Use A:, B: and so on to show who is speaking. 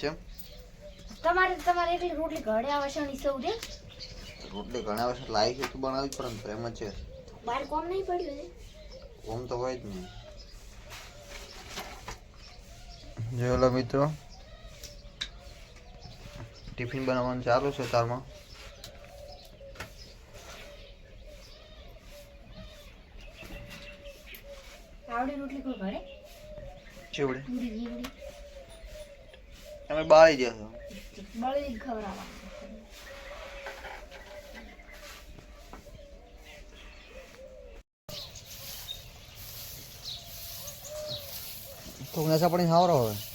A: ચમ
B: તમારે એકલી રોટલી ઘડે આવશણી સૌ દે
A: રોટલી ઘણા વર્ષ લાવી છે તો બનાવી જ પડે ને પ્રેમ જ છે
B: બહાર કોમ નહીં પડ્યું છે
A: ઓમ તો હોય જ નહીં જોયેલો મિત્રો ટિફિન બનાવવાનું ચાલુ છે તારમાં
B: આવડી રોટલી કોઈ ઘડે
A: ચેવડે
B: પૂરી
A: તમે બાળી જશો
B: બળી ખવડાવવા
A: તો નશા પાણી સારો હવે